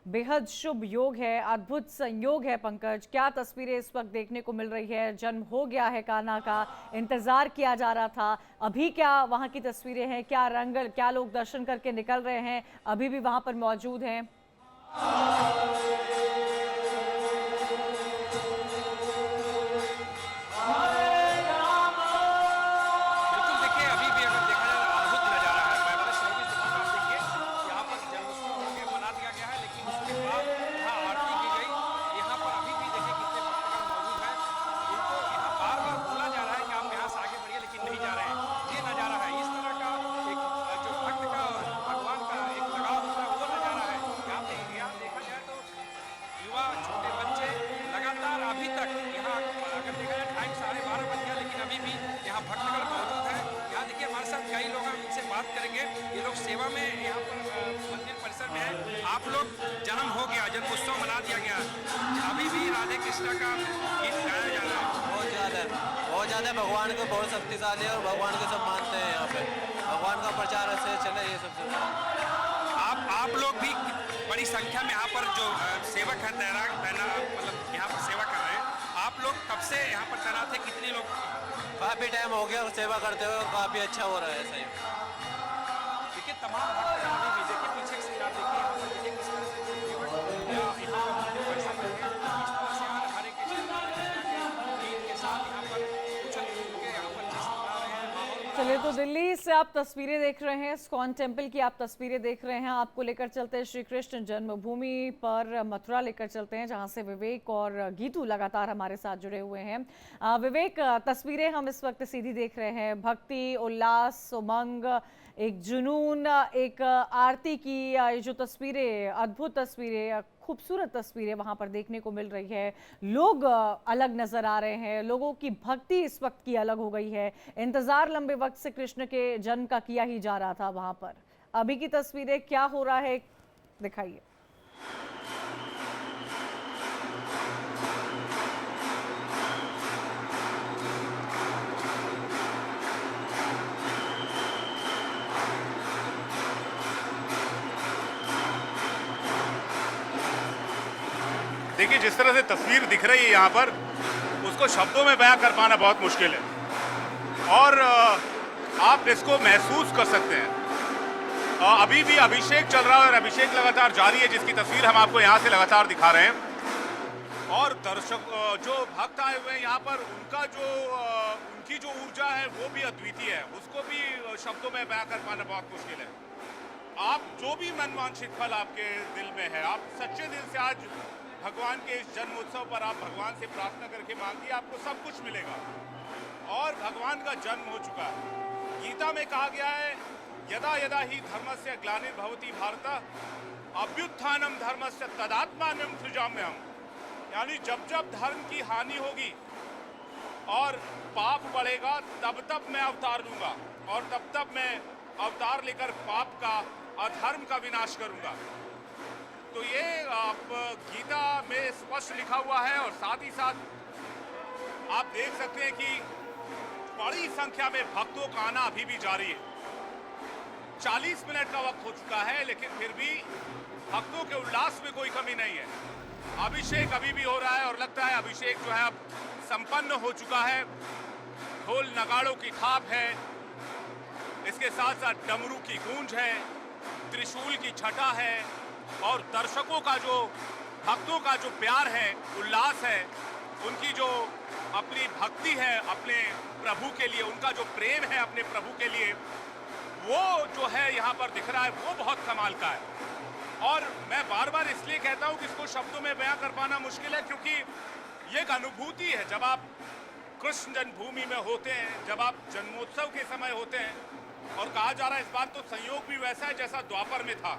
बेहद शुभ योग है, अद्भुत संयोग है। पंकज, क्या तस्वीरें इस वक्त देखने को मिल रही है? जन्म हो गया है कान्हा का, इंतजार किया जा रहा था। अभी क्या वहां की तस्वीरें हैं? क्या रंग, क्या लोग दर्शन करके निकल रहे हैं, अभी भी वहां पर मौजूद हैं? बिल्कुल, देखिए अभी भी अगर देखा जाए अद्भुत नज़ारा है। मैं बड़े 24 दिसंबर आप देखिए यहाँ पर जन्मोत्सव हो गया, मना दिया गया है, लेकिन उसके बाद यहाँ आरती की गई। यहाँ पर अभी भी देखिए कितने भक्तगण मौजूद हैं। इनको यहाँ बार-बार बोला जा रहा है कि आप यहाँ से आगे बढ़िए, लेकिन नहीं जा रहे हैं। ये नज़ारा है, इस तरह का एक जो भक्त का और भगवान का एक लगाव होता है, वो नज़ारा है। यहाँ देखा जाए तो युवा, छोटे बच्चे लगातार अभी तक यहाँ अगर देखा जाए टाइम 12:30 बज गया, लेकिन अभी भी यहाँ भक्तगण मौजूद है। यहाँ देखिए हमारे साथ कई लोग हैं, उनसे बात करेंगे। ये लोग सेवा में यहाँ पर मंदिर परिसर में है। आप लोग जन्म हो गया, जन्मोत्सव मना दिया गया, अभी भी राधे कृष्ण का गीत गाया जा रहा है। बहुत ज़्यादा भगवान को बहुत शक्तिशाली है और भगवान को सब मानते हैं। यहाँ पे भगवान का प्रचार ऐसे चले, ये सब आप लोग भी बड़ी संख्या में यहाँ पर जो सेवक है मतलब यहाँ पर सेवा कर रहे हैं, आप लोग कब से यहाँ पर तैनात है? कितने लोग? काफ़ी टाइम हो गया और सेवा करते हुए, काफ़ी अच्छा हो रहा है। सही देखिए तमाम भक्त अभी भी देखिए पीछे से आप देखिए यहाँ पर देखिए किस तरह से यहाँ मंदिर परिसर में है, इस तरह से यार हरे कृष्ण के गीत के साथ यहाँ पर उछल कूद के यहाँ पर जश्न मना रहे हैं। माहौल चलिए, तो दिल्ली से आप तस्वीरें देख रहे हैं, इस्कॉन टेम्पल की आप तस्वीरें देख रहे हैं। आपको लेकर चलते हैं श्री कृष्ण जन्मभूमि पर, मथुरा लेकर चलते हैं, जहां से विवेक और गीतू लगातार हमारे साथ जुड़े हुए हैं। विवेक, तस्वीरें हम इस वक्त सीधी देख रहे हैं। भक्ति, उल्लास, उमंग, एक जुनून, एक आरती की ये जो तस्वीरें, अद्भुत तस्वीरें, खूबसूरत तस्वीरें वहां पर देखने को मिल रही है। लोग अलग नजर आ रहे हैं, लोगों की भक्ति इस वक्त की अलग हो गई है। इंतजार लंबे वक्त से कृष्ण के जन्म का किया ही जा रहा था वहां पर। अभी की तस्वीरें, क्या हो रहा है, दिखाइए। देखिए जिस तरह से तस्वीर दिख रही है यहाँ पर, उसको शब्दों में बयां कर पाना बहुत मुश्किल है और आप इसको महसूस कर सकते हैं। अभी भी अभिषेक चल रहा है और अभिषेक लगातार जारी है, जिसकी तस्वीर हम आपको यहाँ से लगातार दिखा रहे हैं। और दर्शक जो भक्त आए हुए हैं यहाँ पर, उनकी जो ऊर्जा है वो भी अद्वितीय है, उसको भी शब्दों में बयां कर पाना बहुत मुश्किल है। आप जो भी मनवांछित फल आपके दिल में है, आप सच्चे दिल से आज भगवान के इस जन्मोत्सव पर आप भगवान से प्रार्थना करके मांगिए, आपको सब कुछ मिलेगा। और भगवान का जन्म हो चुका है। गीता में कहा गया है, यदा यदा ही धर्मस्य ग्लानिर्भवति भारत अभ्युत्थानम धर्मस्य तदात्मानं सृजाम्यहम्। यानी जब जब धर्म की हानि होगी और पाप बढ़ेगा, तब तब मैं अवतार लूंगा और तब तब मैं अवतार लेकर पाप का, अधर्म का विनाश करूंगा। तो ये आप गीता में स्पष्ट लिखा हुआ है। और साथ ही साथ आप देख सकते हैं कि बड़ी संख्या में भक्तों का आना अभी भी जारी है। 40 मिनट का वक्त हो चुका है, लेकिन फिर भी भक्तों के उल्लास में कोई कमी नहीं है। अभिषेक अभी भी हो रहा है और लगता है अभिषेक जो है अब संपन्न हो चुका है। ढोल नगाड़ों की थाप है, इसके साथ साथ डमरू की गूंज है, त्रिशूल की छटा है और दर्शकों का जो, भक्तों का जो प्यार है, उल्लास है, उनकी जो अपनी भक्ति है अपने प्रभु के लिए, उनका जो प्रेम है अपने प्रभु के लिए, वो जो है यहाँ पर दिख रहा है, वो बहुत कमाल का है। और मैं बार बार इसलिए कहता हूँ कि इसको शब्दों में बयां कर पाना मुश्किल है, क्योंकि ये एक अनुभूति है। जब आप कृष्ण जन्मभूमि में होते हैं, जब आप जन्मोत्सव के समय होते हैं, और कहा जा रहा है इस बार तो संयोग भी वैसा है जैसा द्वापर में था,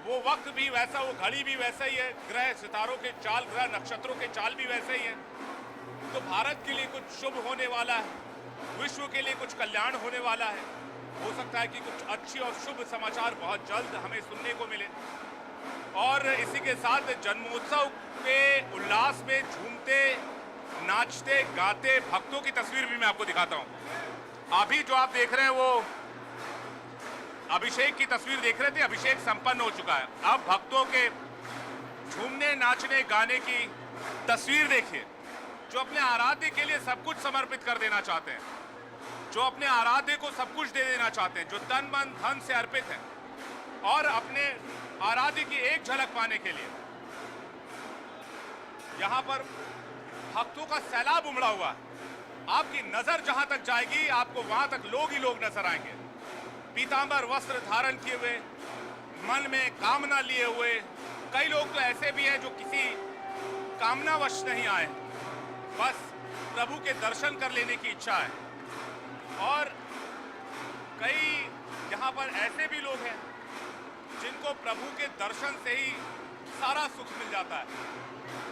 वो वक्त भी वैसा, वो घड़ी भी वैसा ही है, ग्रह सितारों के चाल, ग्रह नक्षत्रों के चाल भी वैसे ही है। तो भारत के लिए कुछ शुभ होने वाला है, विश्व के लिए कुछ कल्याण होने वाला है। हो सकता है कि कुछ अच्छी और शुभ समाचार बहुत जल्द हमें सुनने को मिले। और इसी के साथ जन्मोत्सव के उल्लास में झूमते, नाचते, गाते भक्तों की तस्वीर भी मैं आपको दिखाता हूँ। अभी जो आप देख रहे हैं वो अभिषेक की तस्वीर देख रहे थे, अभिषेक संपन्न हो चुका है। अब भक्तों के झूमने, नाचने, गाने की तस्वीर देखिए, जो अपने आराध्य के लिए सब कुछ समर्पित कर देना चाहते हैं, जो अपने आराध्य को सब कुछ दे देना चाहते हैं, जो तन मन धन से अर्पित हैं और अपने आराध्य की एक झलक पाने के लिए यहां पर भक्तों का सैलाब उमड़ा हुआ है। आपकी नजर जहां तक जाएगी, आपको वहां तक लोग ही लोग नजर आएंगे, पीतांबर वस्त्र धारण किए हुए, मन में कामना लिए हुए। कई लोग तो ऐसे भी हैं जो किसी कामनावश नहीं आए, बस प्रभु के दर्शन कर लेने की इच्छा है। और कई यहाँ पर ऐसे भी लोग हैं जिनको प्रभु के दर्शन से ही सारा सुख मिल जाता है।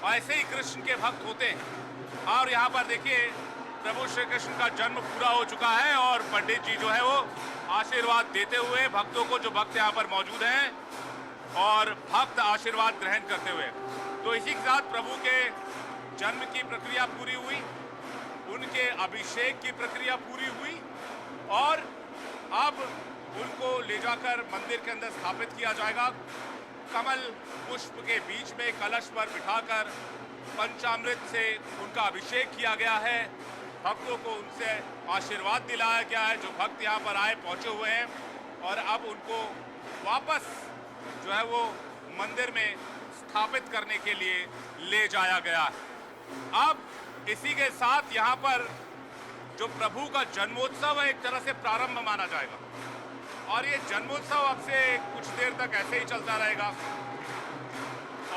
ऐसे ही कृष्ण के भक्त होते हैं। और यहाँ पर देखिए, प्रभु श्री कृष्ण का जन्म पूरा हो चुका है और पंडित जी जो है वो आशीर्वाद देते हुए भक्तों को, जो भक्त यहाँ पर मौजूद हैं, और भक्त आशीर्वाद ग्रहण करते हुए। तो इसी के साथ प्रभु के जन्म की प्रक्रिया पूरी हुई, उनके अभिषेक की प्रक्रिया पूरी हुई और अब उनको ले जाकर मंदिर के अंदर स्थापित किया जाएगा। कमल पुष्प के बीच में कलश पर बिठाकर पंचामृत से उनका अभिषेक किया गया है। भक्तों को उनसे आशीर्वाद दिलाया गया है। जो भक्त यहाँ पर आए, पहुँचे हुए हैं और अब उनको वापस जो है वो मंदिर में स्थापित करने के लिए ले जाया गया है। अब इसी के साथ यहाँ पर जो प्रभु का जन्मोत्सव है, एक तरह से प्रारंभ माना जाएगा और ये जन्मोत्सव अब से कुछ देर तक ऐसे ही चलता रहेगा।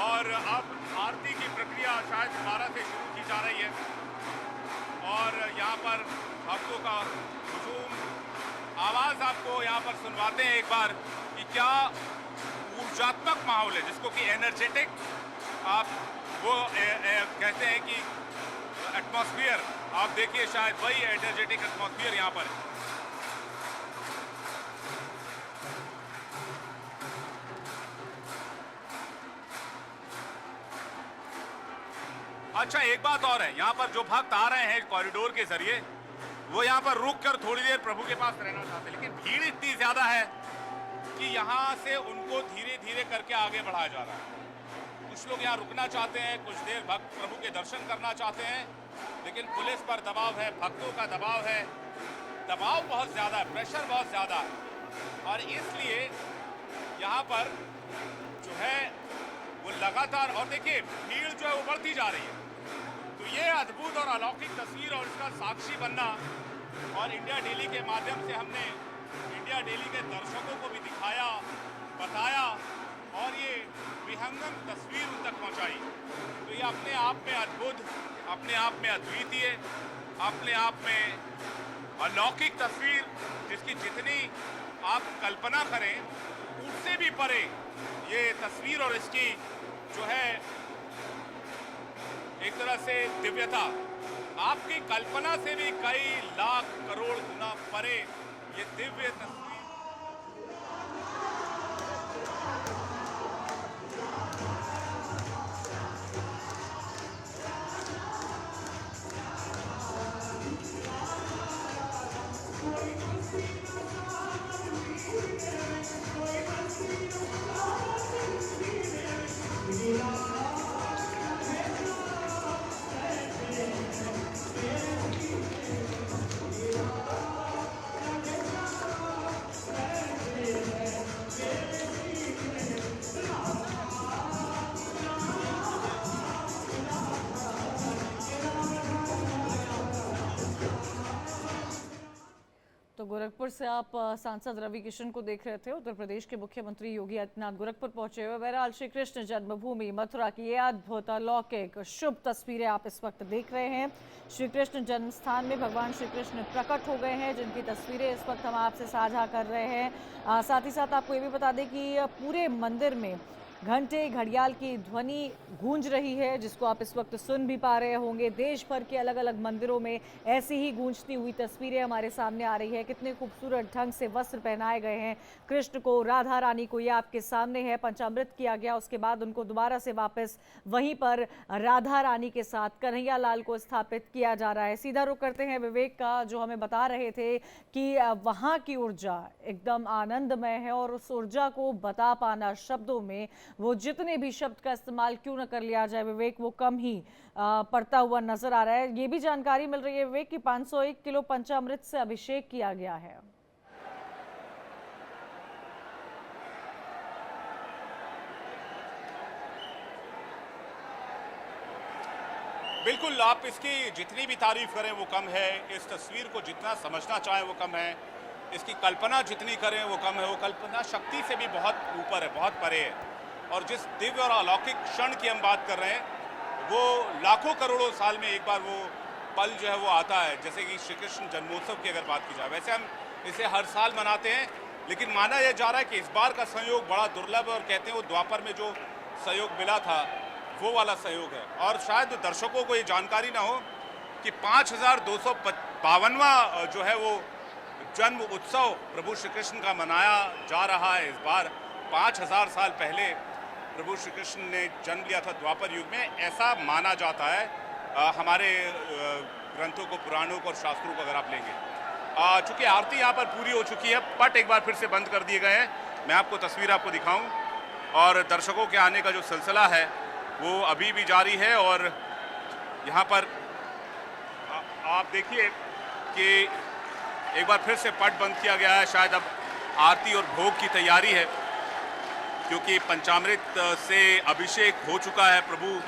और अब आरती की प्रक्रिया शायद दोबारा से शुरू की जा रही है और यहाँ पर भक्तों का हुजूम, आवाज़ आपको यहाँ पर सुनवाते हैं एक बार कि क्या ऊर्जात्मक माहौल है, जिसको कि एनर्जेटिक आप वो कहते हैं कि एटमॉस्फेयर। आप देखिए, शायद वही एनर्जेटिक एटमॉस्फेयर यहाँ पर है। अच्छा, एक बात और है, यहाँ पर जो भक्त आ रहे हैं कॉरिडोर के जरिए, वो यहाँ पर रुक कर थोड़ी देर प्रभु के पास रहना चाहते हैं, लेकिन भीड़ इतनी ज्यादा है कि यहाँ से उनको धीरे धीरे करके आगे बढ़ाया जा रहा है। कुछ लोग यहाँ रुकना चाहते हैं, कुछ देर भक्त प्रभु के दर्शन करना चाहते हैं, लेकिन पुलिस पर दबाव है, भक्तों का दबाव है, दबाव बहुत ज़्यादा है, प्रेशर बहुत ज़्यादा है और इसलिए यहाँ पर जो है वो लगातार, और देखिए भीड़ जो है वो बढ़ती जा रही है। तो ये अद्भुत और अलौकिक तस्वीर और इसका साक्षी बनना, और इंडिया डेली के माध्यम से हमने इंडिया डेली के दर्शकों को भी दिखाया, बताया और ये विहंगम तस्वीर उन तक पहुंचाई। तो ये अपने आप में अद्भुत, अपने आप में अद्वितीय, अपने आप में अलौकिक तस्वीर, जिसकी जितनी आप कल्पना करें उससे भी परे ये तस्वीर और इसकी जो है एक तरह से दिव्यता, आपकी कल्पना से भी कई लाख करोड़ गुना परे ये दिव्य तस्वीर। तो गोरखपुर से आप सांसद रवि किशन को देख रहे थे। उत्तर प्रदेश के मुख्यमंत्री योगी आदित्यनाथ गोरखपुर पहुंचे हुए। बहरहाल श्री कृष्ण जन्मभूमि मथुरा की ये अद्भुत अलौकिक शुभ तस्वीरें आप इस वक्त देख रहे हैं। श्री कृष्ण जन्म स्थान में भगवान श्री कृष्ण प्रकट हो गए हैं, जिनकी तस्वीरें इस वक्त हम आपसे साझा कर रहे हैं। साथ ही साथ आपको ये भी बता दें कि पूरे मंदिर में घंटे घड़ियाल की ध्वनि गूंज रही है, जिसको आप इस वक्त सुन भी पा रहे होंगे। देश भर के अलग अलग मंदिरों में ऐसी ही गूंजती हुई तस्वीरें हमारे सामने आ रही है। कितने खूबसूरत ढंग से वस्त्र पहनाए गए हैं कृष्ण को, राधा रानी को। ये आपके सामने है, पंचामृत किया गया, उसके बाद उनको दोबारा से वापस वहीं पर राधा रानी के साथ कन्हैया लाल को स्थापित किया जा रहा है। सीधा रुख करते हैं विवेक का, जो हमें बता रहे थे कि वहाँ की ऊर्जा एकदम आनंदमय है और उस ऊर्जा को बता पाना शब्दों में, वो जितने भी शब्द का इस्तेमाल क्यों न कर लिया जाए विवेक, वो कम ही पड़ता हुआ नजर आ रहा है। ये भी जानकारी मिल रही है विवेक कि 501 किलो पंचामृत से अभिषेक किया गया है। बिल्कुल, आप इसकी जितनी भी तारीफ करें वो कम है, इस तस्वीर को जितना समझना चाहें वो कम है, इसकी कल्पना जितनी करें वो कम है। वो कल्पना शक्ति से भी बहुत ऊपर है, बहुत परे है। और जिस दिव्य और अलौकिक क्षण की हम बात कर रहे हैं, वो लाखों करोड़ों साल में एक बार वो पल जो है वो आता है। जैसे कि श्री कृष्ण जन्मोत्सव की अगर बात की जाए, वैसे हम इसे हर साल मनाते हैं, लेकिन माना यह जा रहा है कि इस बार का संयोग बड़ा दुर्लभ है। और कहते हैं वो द्वापर में जो सहयोग मिला था वो वाला सहयोग है। और शायद दर्शकों को ये जानकारी ना हो कि 5252वां जो है वो जन्म उत्सव प्रभु श्री कृष्ण का मनाया जा रहा है। इस बार 5000 साल पहले प्रभु श्री कृष्ण ने जन्म लिया था द्वापर युग में, ऐसा माना जाता है। हमारे ग्रंथों को, पुराणों को और शास्त्रों को अगर आप लेंगे। चूंकि आरती यहाँ पर पूरी हो चुकी है, पट एक बार फिर से बंद कर दिए गए हैं। मैं आपको तस्वीर आपको दिखाऊं, और दर्शकों के आने का जो सिलसिला है वो अभी भी जारी है। और यहाँ पर आप देखिए कि एक बार फिर से पट बंद किया गया है। शायद अब आरती और भोग की तैयारी है, क्योंकि पंचामृत से अभिषेक हो चुका है प्रभु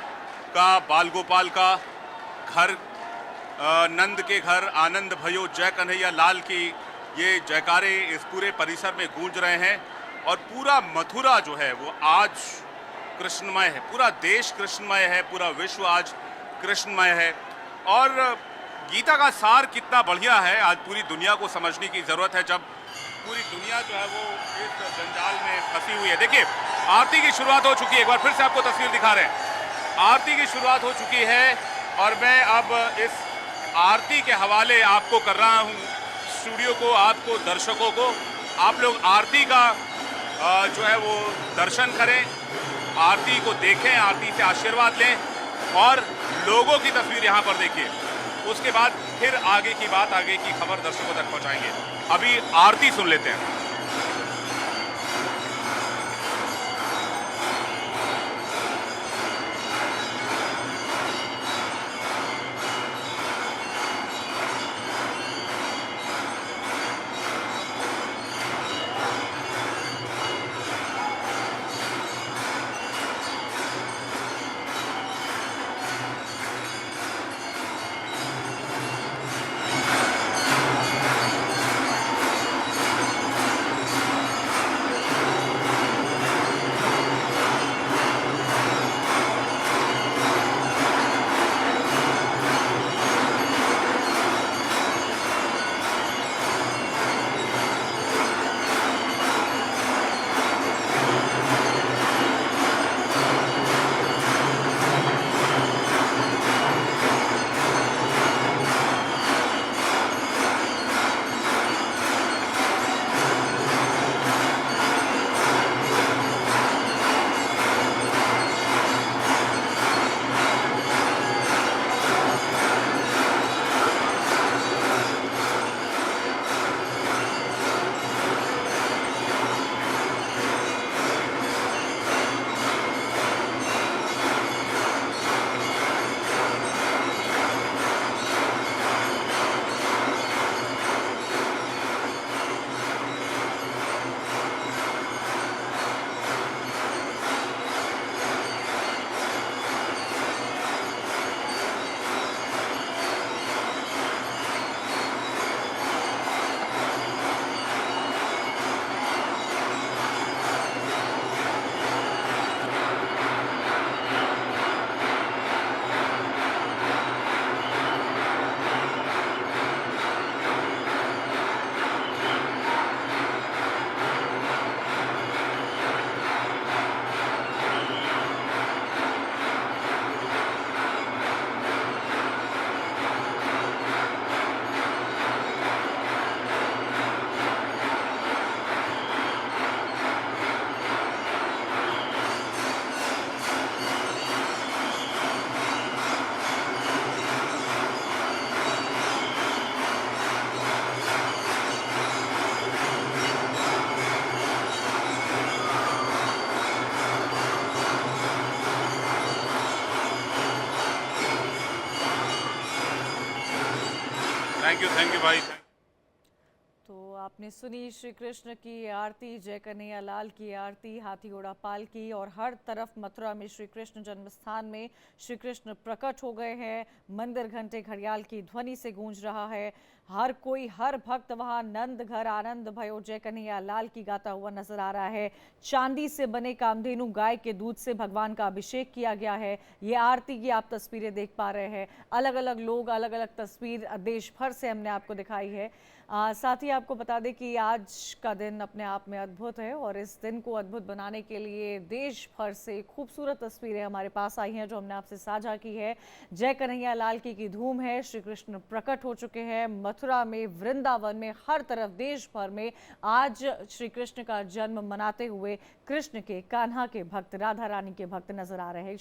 का। बाल गोपाल का घर, नंद के घर आनंद भयो जय कन्हैया लाल की ये जयकारे इस पूरे परिसर में गूंज रहे हैं। और पूरा मथुरा जो है वो आज कृष्णमय है, पूरा देश कृष्णमय है, पूरा विश्व आज कृष्णमय है। और गीता का सार कितना बढ़िया है, आज पूरी दुनिया को समझने की जरूरत है, जब पूरी दुनिया जो है वो इस जंजाल में फंसी हुई है। देखिए, आरती की शुरुआत हो चुकी है, एक बार फिर से आपको तस्वीर दिखा रहे हैं। आरती की शुरुआत हो चुकी है और मैं अब इस आरती के हवाले आपको कर रहा हूँ, स्टूडियो को, आपको, दर्शकों को। आप लोग आरती का जो है वो दर्शन करें, आरती को देखें, आरती से आशीर्वाद लें और लोगों की तस्वीर यहाँ पर देखिए। उसके बाद फिर आगे की बात, आगे की खबर दर्शकों तक पहुँचाएंगे। अभी आरती सुन लेते हैं। थैंक यू भाई। तो आपने सुनी श्री कृष्ण की आरती, जय कन्हैया लाल की आरती, हाथी घोड़ा पालकी, और हर तरफ मथुरा में श्री कृष्ण जन्म स्थान में श्री कृष्ण प्रकट हो गए हैं। मंदिर घंटे घड़ियाल की ध्वनि से गूंज रहा है। हर कोई, हर भक्त वहां नंद घर आनंद भयो जय कन्हैया लाल की गाता हुआ नजर आ रहा है। चांदी से बने कामधेनु गाय के दूध से भगवान का अभिषेक किया गया है। ये आरती की आप तस्वीरें देख पा रहे हैं। अलग अलग लोग, अलग अलग तस्वीर देश भर से हमने आपको दिखाई है। साथ ही आपको बता दें कि आज का दिन अपने आप में अद्भुत है, और इस दिन को अद्भुत बनाने के लिए देश भर से खूबसूरत तस्वीरें हमारे पास आई हैं जो हमने आपसे साझा की है। जय कन्हैया लाल की धूम है। श्री कृष्ण प्रकट हो चुके हैं मथुरा में, वृंदावन में, हर तरफ देश भर में आज श्री कृष्ण का जन्म मनाते हुए कृष्ण के, कान्हा के भक्त, राधा रानी के भक्त नजर आ रहे हैं।